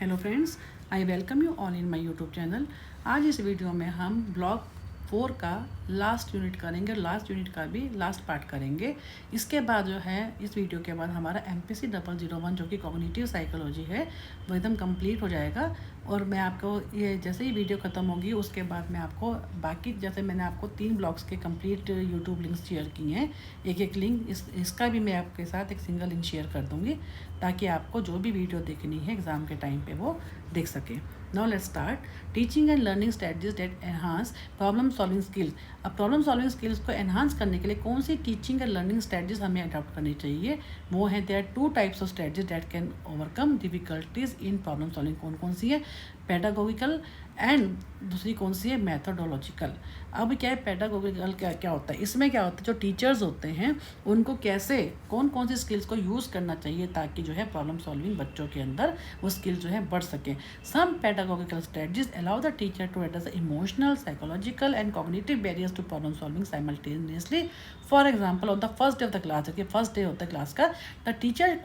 Hello friends, I welcome you all in my YouTube channel. आज इस video में हम ब्लॉक 4 का लास्ट यूनिट करेंगे, लास्ट यूनिट का भी लास्ट पार्ट करेंगे। इसके बाद जो है, इस वीडियो के बाद हमारा MPC 001 जो कि कॉग्निटिव साइकोलॉजी है वो एकदम कंप्लीट हो जाएगा। और मैं आपको ये जैसे ही वीडियो ख़त्म होगी उसके बाद मैं आपको बाकी, जैसे मैंने आपको 3 ब्लॉग्स के कंप्लीट यूट्यूब लिंक्स शेयर किए हैं, एक एक लिंक इसका भी मैं आपके साथ एक सिंगल लिंक शेयर कर दूँगी ताकि आपको जो भी वीडियो देखनी है एग्ज़ाम के टाइम पे वो देख सकें। Now let's start. Teaching and learning strategies that enhance problem solving skill. अब प्रॉब्लम सॉल्विंग स्किल्स को एनहांस करने के लिए कौन सी टीचिंग एंड लर्निंग स्ट्रेटजीज हमें अडॉप्ट करनी चाहिए, वो हैं there 2 types of strategies that can overcome difficulties in problem solving. कौन कौन सी है? पेडागोगिकल एंड दूसरी कौन सी है? मेथोडोलॉजिकल। अब क्या है पेडागोगिकल, क्या होता है? इसमें क्या होता है, जो टीचर्स होते हैं उनको कैसे कौन कौन सी स्किल्स को यूज़ करना चाहिए ताकि जो है प्रॉब्लम सॉल्विंग बच्चों के अंदर वो स्किल जो है बढ़ सके। Some pedagogical strategies allow the teacher to address emotional, psychological and cognitive barriers to problem solving simultaneously. For example, on the first day of the class, जबकि फर्स्ट डे होता है क्लास का, the teacher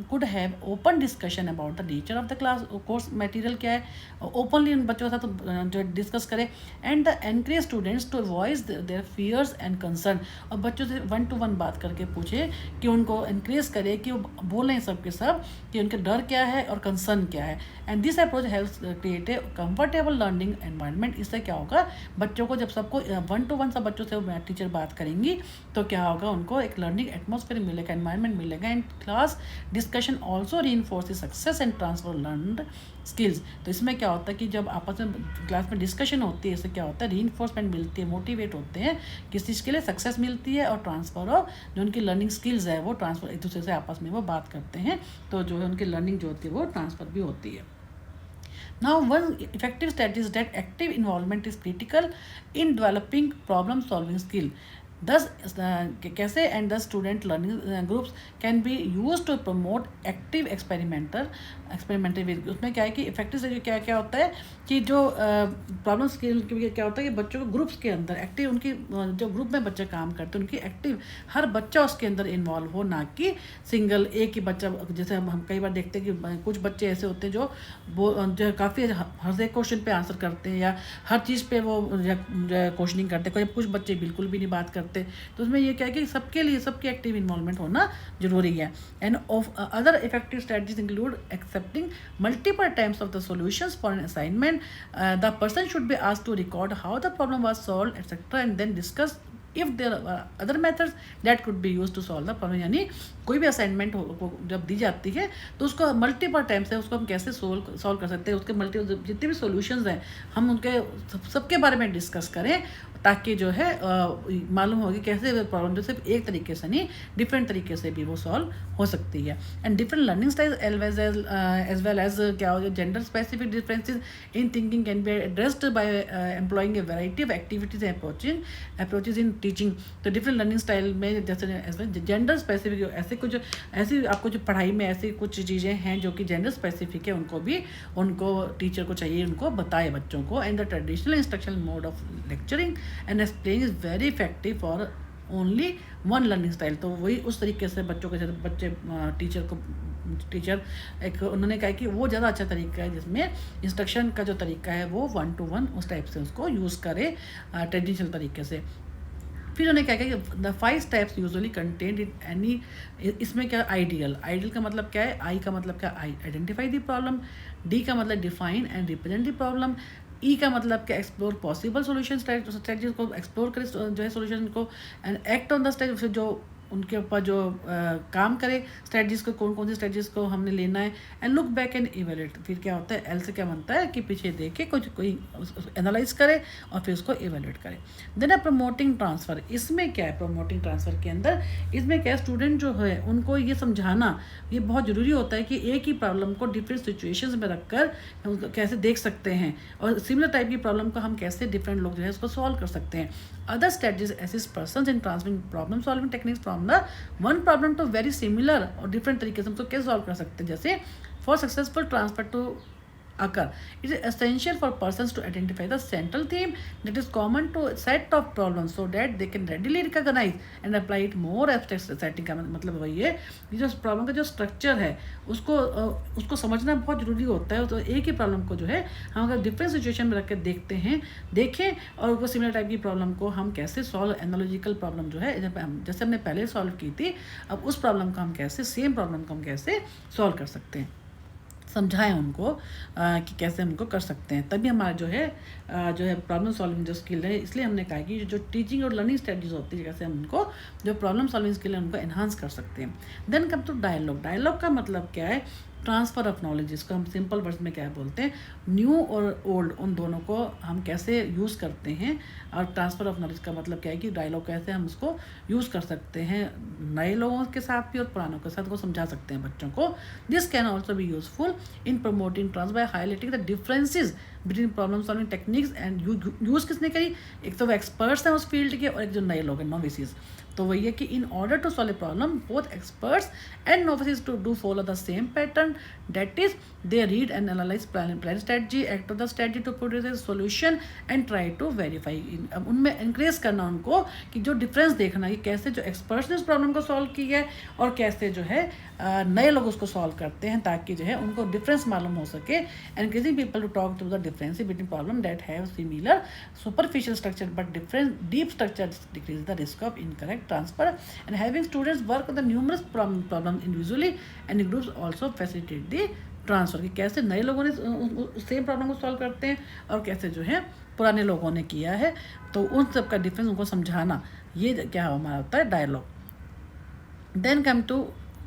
could have open discussion about the nature of the class, course material क्या है, openly उन बच्चों के साथ जो डिस्कस करें। And the encourage students to voice their fears and concern, और बच्चों से 1 to 1 बात करके पूछे कि उनको एनकरेज करे कि वो बोलें सब के सब कि उनके डर क्या है और कंसर्न क्या है। And this approach helps create a comfortable learning environment. इससे क्या होगा, बच्चों को जब सबको 1 to 1 सब बच्चों से टीचर बात करेंगी तो क्या होगा, उनको एक लर्निंग एटमॉस्फेयर मिलेगा, एनवायरनमेंट मिलेगा। And class discussion also reinforce success and transfer learned skills. तो इसमें क्या होता है कि जब आपस में क्लास में डिस्कशन होती है, इससे क्या होता है, रीइंफोर्समेंट मिलती है, मोटिवेट होते हैं, किस चीज़ के लिए, सक्सेस मिलती है, और ट्रांसफर ऑफ जो उनकी लर्निंग स्किल्स है वो ट्रांसफर, एक दूसरे से आपस में वो बात करते हैं तो जो है उनकी लर्निंग जो होती है वो ट्रांसफर भी होती है। Now, one effective strategy is that active involvement is critical in developing problem-solving skill. Thus, कैसे and the student learning groups can be use to promote active experimental. उसमें क्या है कि इफेक्टिव से क्या क्या होता है कि जो प्रॉब्लम स्किल क्या होता है कि बच्चों को ग्रुप्स के अंदर एक्टिव, उनकी जो ग्रुप में बच्चे काम करते हैं उनकी एक्टिव, हर बच्चा उसके अंदर इन्वॉल्व हो, ना कि सिंगल एक ही बच्चा। जैसे हम कई बार देखते हैं कि कुछ बच्चे ऐसे होते हैं जो काफ़ी हर एक क्वेश्चन पे आंसर करते हैं या हर चीज़ पे वो क्वेश्चनिंग करते हैं, कुछ बच्चे बिल्कुल भी नहीं बात करते। तो उसमें ये क्या है कि सबके लिए सबकी एक्टिव इन्वॉल्वमेंट होना जरूरी है। And of other effective strategies include accepting multiple times of the solutions for an assignment. The person should be asked to record how the problem was solved etcetera and then discuss if there other methods that could be use to solve the problem. यानी कोई भी assignment जब दी जाती है तो उसको multiple times है उसको हम कैसे सॉल्व कर सकते हैं, उसके जितने भी सॉल्यूशंस हैं हम उनके सबके बारे में डिस्कस करें ताकि जो है मालूम होगी कैसे प्रॉब्लम जो सिर्फ एक तरीके से नहीं, डिफरेंट तरीके से भी वो सॉल्व हो सकती है। And different learning style as well as क्या हो, gender specific differences in thinking can be addressed by employing a variety of activities and approaches in teaching. तो डिफरेंट लर्निंग स्टाइल में जैसे जेंडर स्पेसिफिक ऐसी आपको जो पढ़ाई में ऐसी कुछ चीज़ें हैं जो कि जेंडर स्पेसिफिक है, उनको टीचर को चाहिए उनको बताए बच्चों को। And the traditional instructional mode of lecturing and explaining is very effective for only one learning style. तो वही उस तरीके से बच्चों के साथ टीचर एक उन्होंने कहा कि वो ज़्यादा अच्छा तरीका है जिसमें इंस्ट्रक्शन का जो तरीका है वो 1 to 1 उस टाइप से उसको यूज़ करे ट्रेडिशनल तरीके से। फिर उन्होंने क्या किया कि the 5 steps usually content in any, इसमें क्या आइडियल का मतलब क्या है, आई का मतलब क्या, आइडेंटिफाई द प्रॉब्लम, डी का मतलब define and represent the problem, E का मतलब क्या, एक्सप्लोर पॉसिबल सोल्यूशन स्ट्रेटजीज को एक्सप्लोर करे जो है सोल्यूशन को, and act on the strategy जो उनके ऊपर जो काम करे स्ट्रेटजीज को, कौन कौन सी स्ट्रेटजीज को हमने लेना है। And look back and evaluate, फिर क्या होता है, एल से क्या बनता है कि पीछे देख के कोई एनालाइज करे और फिर उसको इवेल्यूएट करे। देन है प्रमोटिंग ट्रांसफ़र। इसमें क्या है प्रमोटिंग ट्रांसफ़र के अंदर, इसमें क्या है स्टूडेंट जो है उनको ये समझाना ये बहुत ज़रूरी होता है कि एक ही प्रॉब्लम को डिफरेंट सिचुएशंस में रख कर कैसे देख सकते हैं और सिमिलर टाइप की प्रॉब्लम को हम कैसे डिफरेंट लोग जो है उसको सॉल्व कर सकते हैं। Other strategies assist persons in transferring problem solving techniques from the one problem to very similar और डिफरेंट तरीके से हम उसको कैसे सॉल्व कर सकते हैं। जैसे for successful transfer to occur. It is essential for persons to identify the central theme that is common to a set of problems so that they can readily recognize and apply it more abstract setting का मतलब वही है कि जो problem का जो structure है उसको समझना बहुत ज़रूरी होता है। तो एक ही प्रॉब्लम को जो है हम अगर डिफरेंट सिचुएशन में रख के देखें और वो सिमिलर टाइप की प्रॉब्लम को हम कैसे सॉल्व, एनालॉजिकल प्रॉब्लम जो है जैसे हमने पहले सॉल्व की थी, अब उस प्रॉब्लम को हम कैसे, सेम प्रॉब्लम को हम कैसे सॉल्व कर सकते हैं, समझाएं उनको कि कैसे हम उनको कर सकते हैं। तभी हमारा जो है प्रॉब्लम सॉल्विंग जो स्किल है, इसलिए हमने कहा कि जो टीचिंग और लर्निंग स्ट्रेटजीज होती है कैसे हम उनको जो प्रॉब्लम सॉल्विंग स्किल है उनको एनहांस कर सकते हैं। Then come to dialogue. Dialogue का मतलब क्या है? ट्रांसफ़र ऑफ नॉलेज, जिसको हम सिंपल वर्ड्स में क्या बोलते हैं, न्यू और ओल्ड उन दोनों को हम कैसे यूज़ करते हैं। और ट्रांसफ़र ऑफ नॉलेज का मतलब क्या है कि डायलॉग कैसे हम उसको यूज़ कर सकते हैं नए लोगों के साथ भी और पुरानों के साथ को समझा सकते हैं बच्चों को। This can also be useful in promoting trans by highlighting the differences between problem solving techniques and use किसने करी? एक तो वो एक्सपर्ट्स हैं उस फील्ड के और एक जो नए लोग हैं, नोविसेस। तो वही है कि in order to solve a problem both experts and novices to do follow the same pattern, that is they read and analyse plan strategy, act of the strategy to produce a solution and try to verify. अब उनमें increase करना उनको कि जो difference देखना कि कैसे जो एक्सपर्ट्स ने उस प्रॉब्लम को सॉल्व किया है और कैसे जो है नए लोग उसको सॉल्व करते हैं, ताकि जो है उनको डिफरेंस मालूम हो सके। Encouraging people to talk to the difference between problem that have similar superficial structure but different deep structure decrease the risk of incorrect transfer, and having students work on the numerous problems individually and in groups also facilitate the transfer। कि कैसे नए लोगों ने same problem को solve करते हैं और कैसे जो है पुराने लोगों ने किया है, तो उन सब का डिफरेंस उनको समझाना, ये क्या हमारा होता है डायलॉग। देन कम टू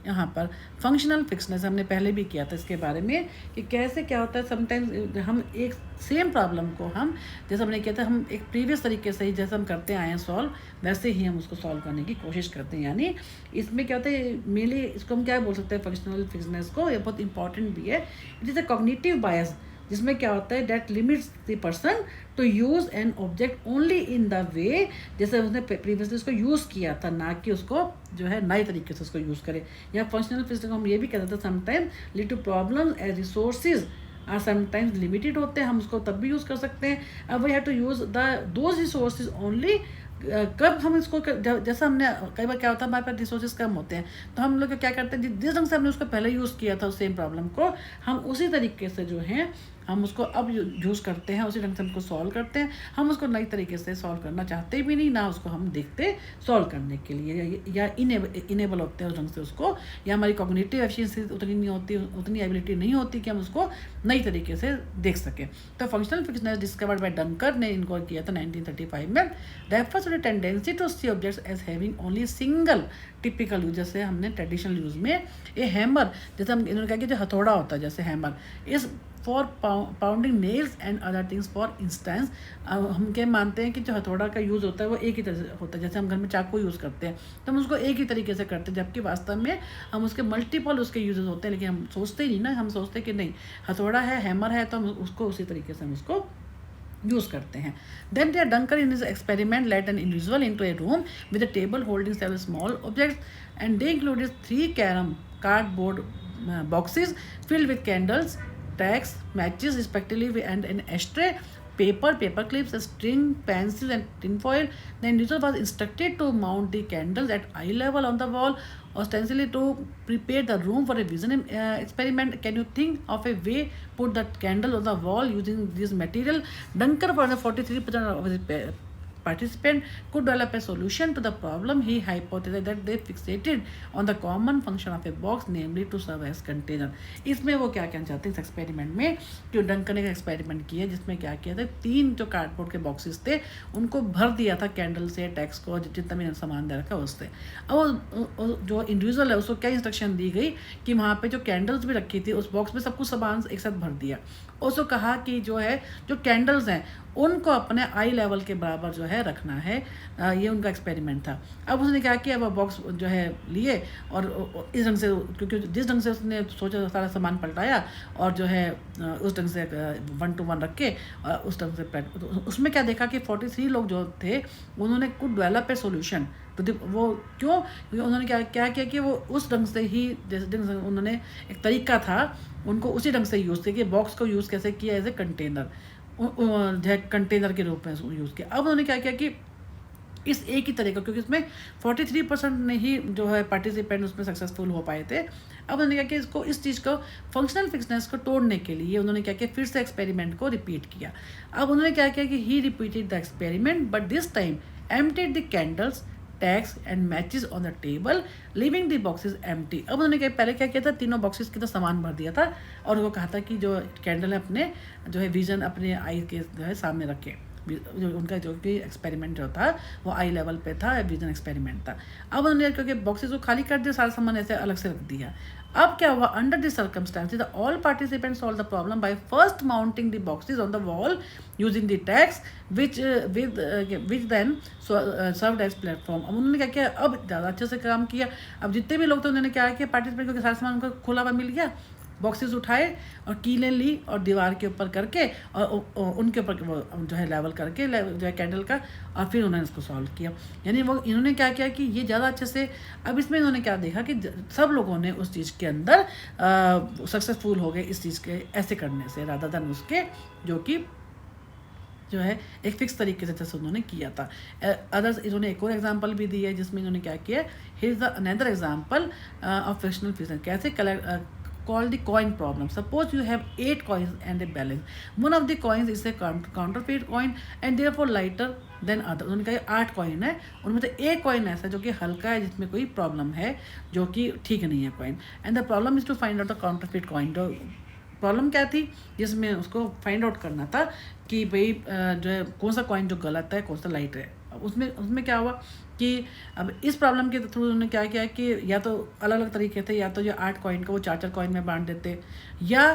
यहाँ पर फंक्शनल फिक्सनेस। हमने पहले भी किया था इसके बारे में कि कैसे क्या होता है। समटाइम्स हम एक सेम प्रॉब्लम को हम जैसे हमने किया था, हम एक प्रीवियस तरीके से ही जैसे हम करते आए हैं सॉल्व, वैसे ही हम उसको सॉल्व करने की कोशिश करते हैं। यानी इसमें क्या होता है, मेनली इसको हम क्या बोल सकते हैं फंक्शनल फिक्सनेस को, ये बहुत इंपॉर्टेंट भी है। It is a cognitive bias, जिसमें क्या होता है that limits the person to use an object only in the way जैसे उसने प्रीवियसली उसको यूज़ किया था, ना कि उसको जो है नए तरीके से उसको यूज़ करे। या फंक्शनल फिक्सनेस को हम ये भी कहते थे sometimes lead to problem as resources are sometimes limited होते हैं, हम उसको तब भी यूज़ कर सकते हैं। अब we have to use those resources only कब हम इसको जैसा हमने कई बार क्या होता है हमारे पास रिसोर्सेज कम होते हैं, तो हम लोग क्या करते हैं जिस ढंग से हमने उसको पहले यूज़ किया था सेम प्रॉब्लम को, हम उसी तरीके से जो है हम उसको अब यूज़ करते हैं, उसी ढंग से हमको सॉल्व करते हैं। हम उसको नई तरीके से सॉल्व करना चाहते भी नहीं, ना उसको हम देखते सॉल्व करने के लिए, या इनेबल होते हैं उस ढंग से उसको, या हमारी कॉग्निटिव एफिशिएंसी उतनी नहीं होती, उतनी एबिलिटी नहीं होती कि हम उसको नई तरीके से देख सकें। तो functional fixedness discovered by Duncker ने इनको किया था 1935 में। Refers to the tendency to see objects as having only single typical use. जैसे हमने ट्रेडिशनल यूज़ में ये हैमर, जैसे हम इन्होंने कहा कि जो हथौड़ा होता है जैसे हैमर इस for pounding nails and other things for instance. हम क्या मानते हैं कि जो हथौड़ा का यूज़ होता है वो एक ही तरह से होता है, जैसे हम घर में चाकू यूज़ करते हैं तो हम उसको एक ही तरीके से करते हैं, जबकि वास्तव में हम उसके मल्टीपल उसके यूजेस होते हैं, लेकिन हम सोचते ही नहीं ना, हम सोचते कि नहीं हथौड़ा है हैमर है तो हम उसको उसी तरीके से हम उसको यूज़ करते हैं। Then they Duncker in his experiment let an individual into a room with a table holding several small objects and they included 3 carom cardboard boxes filled with candles, tacks, matches respectively, and an ashtray, paper clips, a string, pencils, and tinfoil. The individual was instructed to mount the candles at eye level on the wall, ostensibly to prepare the room for a vision experiment. Can you think of a way put the candle on the wall using this material? Dunker, for the 43% of his participant could develop a solution to the problem. He hypothesized that they fixated on the common function of a box, namely to serve as container. इसमें वो क्या कहना चाहते हैं इस experiment में, जो Dunker ने एक्सपेरिमेंट किया जिसमें क्या किया था 3 जो कार्डबोर्ड के बॉक्सेस थे उनको भर दिया था कैंडल से, टैक्स को, जितना भी सामान दे रखा उससे। अब जो इंडिविजुअल है उसको क्या इंस्ट्रक्शन दी गई कि वहाँ पे जो कैंडल्स भी रखी थी उस बॉक्स में सब कुछ सामान एक साथ भर दिया। उसको कहा कि जो है जो कैंडल्स हैं उनको अपने आई लेवल के बराबर जो है रखना है। ये उनका एक्सपेरिमेंट था। अब उसने कहा कि अब बॉक्स जो है लिए और इस ढंग से, क्योंकि जिस ढंग से उसने सोचा सारा सामान पलटाया और जो है उस ढंग से 1 to 1 रख के उस ढंग से उसमें क्या देखा कि 43 लोग जो थे उन्होंने कुड डेवलप ए सोल्यूशन वो क्यों, क्योंकि उन्होंने क्या क्या किया कि वो उस ढंग से ही, जैसे ढंग से उन्होंने एक तरीका था उनको उसी ढंग से यूज़ किया कि बॉक्स को यूज़ कैसे किया एज ए कंटेनर, जो है कंटेनर के रूप में यूज़ किया। अब उन्होंने क्या किया कि इस एक ही तरीका, क्योंकि इसमें 43% ने ही जो है पार्टिसिपेंट उसमें सक्सेसफुल हो पाए थे। अब उन्होंने क्या किया, इसको इस चीज़ को फंक्शनल फिक्सनेस को तोड़ने के लिए उन्होंने क्या किया, फिर से एक्सपेरिमेंट को रिपीट किया। अब उन्होंने क्या किया कि he repeated the experiment but this time emptied the candles, tacks and matches on the table, leaving the boxes empty. अब उन्होंने क्या पहले क्या किया था, तीनों बॉक्सेस की तो सामान भर दिया था और वो कहा था कि जो कैंडल है अपने जो है विजन अपने आई के जो है सामने रखे। जो उनका जो कि एक्सपेरिमेंट जो था वो आई लेवल पे था, विजन एक्सपेरिमेंट था। अब उन्होंने क्योंकि बॉक्सेस को खाली कर दिया, सारा सामान ऐसे अलग से रख दिया। अब क्या हुआ, under this circumstances all participants solve the problem by first mounting the boxes on the wall using the tags which then served as platform. अब उन्होंने क्या किया, अब ज़्यादा अच्छे से काम किया। अब जितने भी लोग थे उन्होंने क्या किया, पार्टिसिपेंट को सारा सामान उनको खुला हुआ मिल गया, बॉक्सेस उठाए और कीलें ली और दीवार के ऊपर करके और उनके ऊपर वो जो है लेवल करके जो है कैंडल का, और फिर उन्होंने इसको सॉल्व किया। यानी वो इन्होंने क्या किया कि ये ज़्यादा अच्छे से, अब इसमें इन्होंने क्या देखा कि सब लोगों ने उस चीज़ के अंदर सक्सेसफुल हो गए इस चीज़ के ऐसे करने से, रादर देन उसके जो कि जो है एक फिक्स तरीके से जैसे उन्होंने किया था। अदर्स इन्होंने एक और एग्जांपल भी दी है जिसमें इन्होंने क्या किया, here is the another example of frictional fiction. कैसे called the coin problem. Suppose you have 8 coins and a balance. One of the coins is a counterfeit coin and therefore lighter than other. उन्होंने कहा 8 coin है, उनमें से एक coin ऐसा जो कि हल्का है, जिसमें कोई प्रॉब्लम है, जो कि ठीक नहीं है coin. And the problem is to find out the counterfeit coin. जो प्रॉब्लम क्या थी, जिसमें उसको फाइंड आउट करना था कि भाई जो है कौन सा कॉइन जो गलत है, कौन सा लाइट है। अब उसमें क्या हुआ कि अब इस प्रॉब्लम के थ्रू उन्होंने क्या किया कि या तो अलग अलग तरीके थे, या तो जो 8 कॉइन को वो 4 कॉइन में बांट देते, या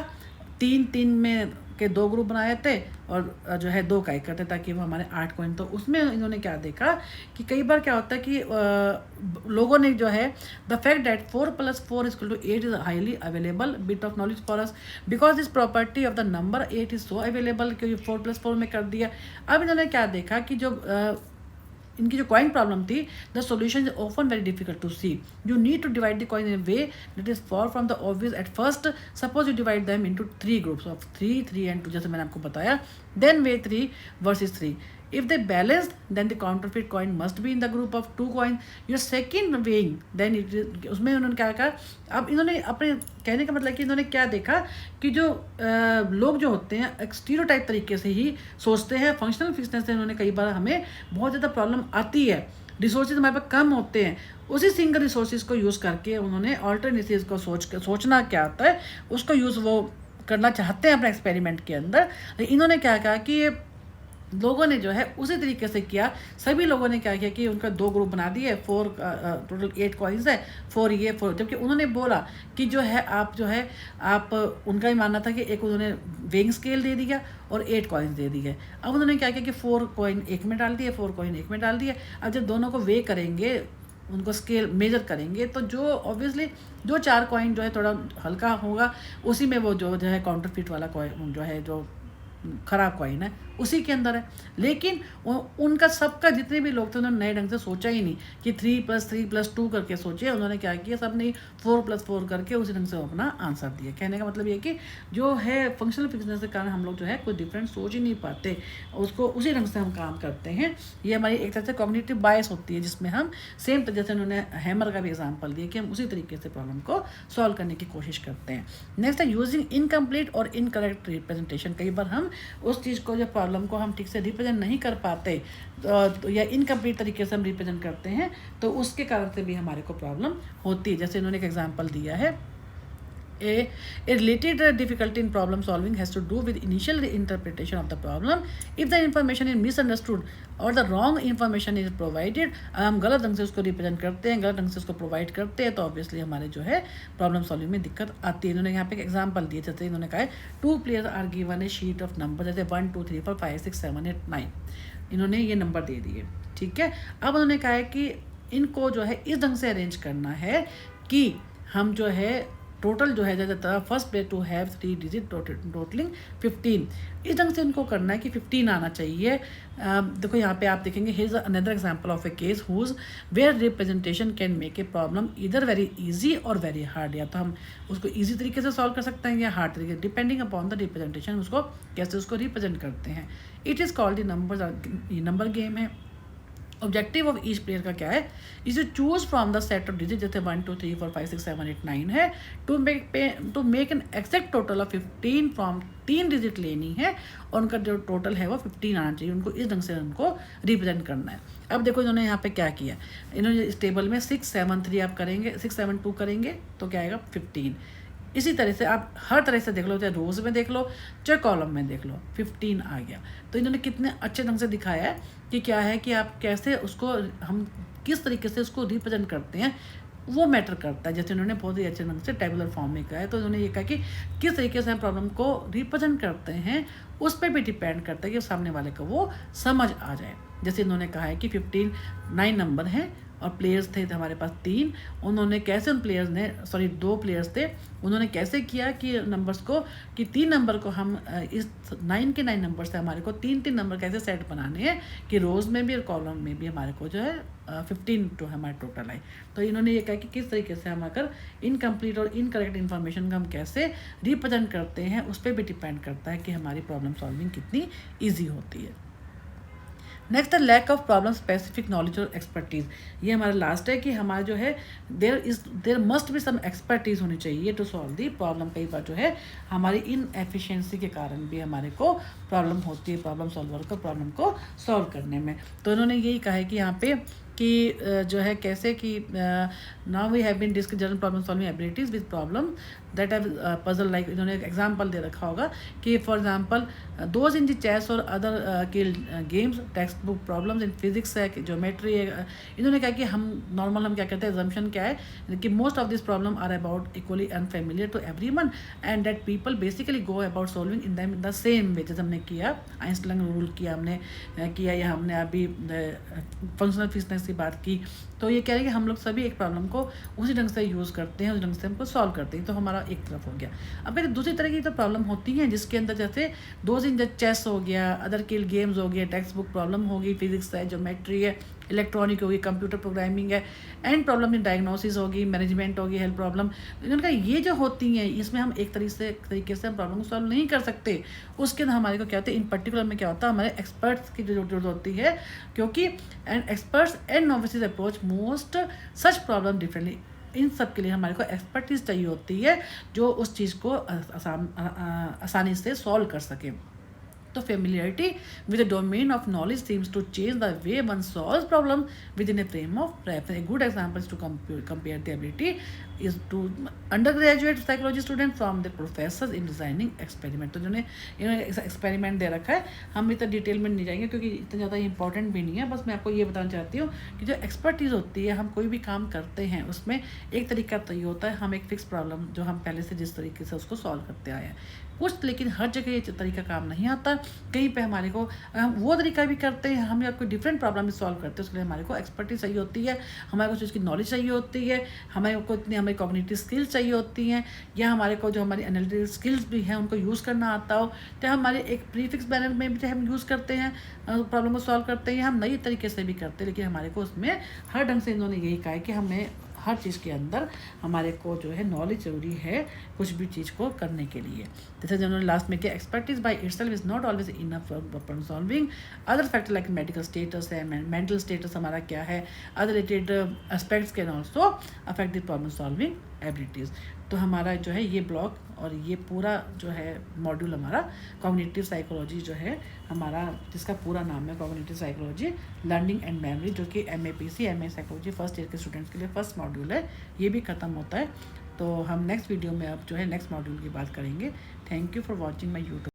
3 में के 2 ग्रुप बनाए थे और जो है 2 का एक करते ताकि वो हमारे 8 कॉइन। तो उसमें इन्होंने क्या देखा कि कई बार क्या होता है कि लोगों ने जो है the fact that 4 + 4 = 8 is highly available bit of knowledge for us because this property of the number 8 is so available कि 4 + 4 में कर दिया। अब इन्होंने क्या देखा कि जो इनकी जो कॉइन प्रॉब्लम थी, the solution is often very difficult to see. You need to divide the coin in way that is far from the obvious at first. Suppose you divide them into 3 groups of 3, 3 and 2, जैसे मैंने आपको बताया। Then weigh 3 versus 3. If they balanced, then the counterfeit coin must be in the group of 2 coins. Your second weighing, then it is, उसमें उन्होंने क्या कहा, अब इन्होंने अपने कहने का मतलब कि इन्होंने क्या देखा कि जो लोग जो होते हैं एक स्टीरियोटाइप तरीके से ही सोचते हैं। फंक्शनल फिक्सनेस से उन्होंने कई बार हमें बहुत ज़्यादा प्रॉब्लम आती है, रिसोर्सेज हमारे पास कम होते हैं, उसी सिंगल रिसोर्सेज को यूज़ करके उन्होंने ऑल्टरनेटिव्स को सोचना क्या होता है उसको यूज़ वो करना चाहते हैं अपने एक्सपेरिमेंट के अंदर। लेकिन इन्होंने क्या कहा कि लोगों ने जो है उसी तरीके से किया। सभी लोगों ने क्या किया कि उनका 2 ग्रुप बना दिए, 4 टोटल 8 कॉइन्स है, 4 ये 4, जबकि उन्होंने बोला कि जो है आप उनका ही मानना था कि एक उन्होंने वेइंग स्केल दे दिया और 8 कॉइन्स दे दिए। अब उन्होंने क्या किया कि 4 कॉइन एक में डाल दिए, 4 कॉइन एक में डाल दिए। अब जब दोनों को वे करेंगे, उनको स्केल मेजर करेंगे, तो जो ऑब्वियसली जो 4 कॉइन जो है थोड़ा हल्का होगा, उसी में वो जो है काउंटरफिट वाला कॉइन जो है जो खराब कॉइन है उसी के अंदर है। लेकिन उनका सबका जितने भी लोग थे उन्होंने नए ढंग से सोचा ही नहीं कि 3 + 3 + 2 करके सोचे। उन्होंने क्या किया, सब ने 4 + 4 करके उसी ढंग से अपना आंसर दिया। कहने का मतलब ये कि जो है फंक्शनल फिक्सनेस के कारण हम लोग जो है कोई डिफरेंट सोच ही नहीं पाते, उसको उसी ढंग से हम काम करते हैं। ये हमारी एक तरह से कॉग्निटिव बायस होती है, जिसमें हम सेम जैसे उन्होंने हैमर का भी एग्जाम्पल दिया कि हम उसी तरीके से प्रॉब्लम को सॉल्व करने की कोशिश करते हैं। नेक्स्ट है यूजिंग इनकम्प्लीट और इनकरेक्ट रिप्रेजेंटेशन। कई बार हम उस चीज़ को, जो प्रॉब्लम को हम ठीक से रिप्रेजेंट नहीं कर पाते तो या इनकम्प्लीट तरीके से हम रिप्रेजेंट करते हैं, तो उसके कारण से भी हमारे को प्रॉब्लम होती है। जैसे इन्होंने एक एग्जांपल दिया है, A related difficulty in problem solving has to do with initial interpretation of the problem. If the information is misunderstood or the wrong information is provided, हम गलत ढंग से उसको रिप्रेजेंट करते हैं, गलत ढंग से उसको प्रोवाइड करते हैं, तो ऑब्वियसली हमारे जो है प्रॉब्लम सॉल्विंग में दिक्कत आती है। इन्होंने यहाँ पे एक एग्जांपल दिए, जैसे इन्होंने कहा है 2 players are given a sheet of number, जैसे 1 2 3 4 5 6 7 8 9, इन्होंने ये नंबर दे दिए, ठीक है। अब उन्होंने कहा है कि इनको जो है इस ढंग से अरेंज करना है कि हम जो है टोटल जो है ज़्यादातर first player to have 3 digit totalling 15। इस ढंग से उनको करना है कि 15 आना चाहिए। देखो यहाँ पे आप देखेंगे here is another example of a case whose where representation can make a problem इधर वेरी इजी और वेरी हार्ड। या तो हम उसको इजी तरीके से सॉल्व कर सकते हैं या हार्ड तरीके, डिपेंडिंग अपॉन द रिप्रेजेंटेशन उसको कैसे उसको रिप्रेजेंट करते हैं। It is called the number game है। ऑब्जेक्टिव ऑफ ईच प्लेयर का क्या है, इसे choose from the set of digit, जैसे 1 2 3 4 5 6 7 8 9 है, to make an exact total of 15 from 3 digit लेनी है और उनका जो टोटल है वो 15 आना चाहिए। उनको इस ढंग से उनको रिप्रेजेंट करना है। अब देखो इन्होंने यहाँ पे क्या किया, इन्होंने इस टेबल में 6 7 3 आप करेंगे, 6 7 2 करेंगे तो क्या आएगा 15। इसी तरह से आप हर तरह से देख लो, चाहे रोज़ में देख लो चाहे कॉलम में देख लो, 15 आ गया। तो इन्होंने कितने अच्छे ढंग से दिखाया है कि क्या है कि आप कैसे उसको, हम किस तरीके से उसको रिप्रेजेंट करते हैं वो मैटर करता है। जैसे उन्होंने बहुत ही अच्छे ढंग से टेबुलर फॉर्म में कहा है, तो उन्होंने ये कहा कि किस तरीके से हम प्रॉब्लम को रिप्रेजेंट करते हैं उस पर भी डिपेंड करता है कि सामने वाले को वो समझ आ जाए। जैसे इन्होंने कहा है कि 15 9 नंबर हैं और प्लेयर्स थे हमारे पास 3। उन्होंने कैसे उन प्लेयर्स ने 2 प्लेयर्स थे, उन्होंने कैसे किया कि नंबर्स को, कि 3 नंबर को हम इस 9 के 9 नंबर से हमारे को 3 नंबर कैसे सेट बनाने हैं कि रोज़ में भी और कॉलम में भी हमारे को जो है 15 तो हमारे टोटल आए। तो इन्होंने ये कहा कि किस तरीके से हम अगर इनकम्प्लीट और इनकरेक्ट इन्फॉर्मेशन का हम कैसे रिप्रेजेंट करते हैं उस पर भी डिपेंड करता है कि हमारी प्रॉब्लम सॉल्विंग कितनी ईजी होती है। Next the lack of problem specific knowledge और एक्सपर्टीज़। ये हमारा लास्ट है कि हमारा जो है there must be some expertise होनी चाहिए टू सॉल्व दी प्रॉब्लम। कई बार जो है हमारी इनएफिशिएंसी के कारण भी हमारे को प्रॉब्लम होती है प्रॉब्लम सॉल्वर को प्रॉब्लम को सॉल्व करने में। तो इन्होंने यही कहा है कि यहाँ पे कि जो है कैसे कि now we have been discuss general problem solving abilities with problem that have puzzle like. इन्होंने एक एग्जांपल दे रखा होगा कि for example those in the chess और अदर के games, text book problems in physics है, ज्योमेट्री है। इन्होंने कहा कि हम नॉर्मल हम क्या कहते हैं, एजम्पशन क्या है कि most of this problem are about equally unfamiliar to everyone and that people basically go about solving in them in the same way. जैसे हमने किया आइंस्टाइन रूल किया, हमने किया या हमने अभी फंक्शनल फिटनेस की बात की। तो ये कह रहे हैं कि हम लोग सभी एक प्रॉब्लम को उसी ढंग से यूज़ करते हैं, उस ढंग से हमको सॉल्व करते हैं। तो हमारा एक तरफ हो गया। अब फिर दूसरी तरह की तो प्रॉब्लम होती हैं जिसके अंदर जैसे दोज इन चेस हो गया, अदर किल गेम्स हो गया, टेक्स्ट बुक प्रॉब्लम होगी, फिजिक्स है, ज्योमेट्री है, इलेक्ट्रॉनिक होगी, कंप्यूटर प्रोग्रामिंग है, एंड प्रॉब्लम इन डायग्नोसिस होगी, मैनेजमेंट होगी, हेल्थ प्रॉब्लम। इन्होंने कहा ये जो होती हैं इसमें हम एक तरीके से हम प्रॉब्लम को सॉल्व नहीं कर सकते। उसके अंदर हमारे को क्या होता है, इन पर्टिकुलर में क्या होता है, हमारे एक्सपर्ट्स की जो जरूरत होती है, क्योंकि and experts and novices approach most such problem differently. इन सब के लिए हमारे को एक्सपर्टीज चाहिए होती है जो उस चीज़ को आसानी से सॉल्व कर सके। तो familiarity with the domain of knowledge seems to change the way one solves problem within a frame of reference. A good example to compare the ability is to undergraduate psychology student from the professor in designing experiment. तो जिन्होंने इन्होंने experiment दे रखा है, हम इतना detail में नहीं जाएंगे क्योंकि इतना ज़्यादा इंपॉर्टेंट भी नहीं है। बस मैं आपको ये बताना चाहती हूँ कि जो एक्सपर्टीज़ होती है, हम कोई भी काम करते हैं उसमें एक तरीका तो ये होता है, हम एक फिक्स प्रॉब्लम जो हम पहले से जिस तरीके से उसको सॉल्व करते आए हैं कुछ, लेकिन हर जगह ये तरीका काम नहीं आता। कहीं पे हमारे को हम वो तरीका भी करते हैं, हम या कोई डिफरेंट प्रॉब्लम भी सॉल्व करते हैं, उसके लिए हमारे को एक्सपर्टीज चाहिए होती है, हमारे को चीज़ की नॉलेज चाहिए होती है, हमारे को इतनी हमारी कॉग्निटिव स्किल्स चाहिए होती हैं, या हमारे को जो हमारी एनालिटिकल स्किल्स भी हैं उनको यूज़ करना आता हो। चाहे हमारे एक प्रीफिक्स बैनर में भी चाहे हम यूज़ करते हैं प्रॉब्लम को सॉल्व करते हैं, हम नई तरीके से भी करते हैं, लेकिन हमारे को उसमें हर ढंग से इन्होंने यही कहा है कि हमें हर चीज़ के अंदर हमारे को जो है नॉलेज ज़रूरी है कुछ भी चीज़ को करने के लिए। जैसे जिन्होंने लास्ट में किया, expertise by itself is not always enough for problem solving. Other factor like medical status है, मेंटल स्टेटस हमारा क्या है, other related aspects can also affect the problem solving abilities. तो हमारा जो है ये ब्लॉक और ये पूरा जो है मॉड्यूल हमारा कॉग्निटिव साइकोलॉजी जो है हमारा, जिसका पूरा नाम है cognitive psychology learning and memory, जो कि MAPC MA psychology first year के स्टूडेंट्स के लिए फर्स्ट मॉड्यूल है, ये भी ख़त्म होता है। तो हम नेक्स्ट वीडियो में अब जो है नेक्स्ट मॉड्यूल की बात करेंगे। Thank you for watching my YouTube.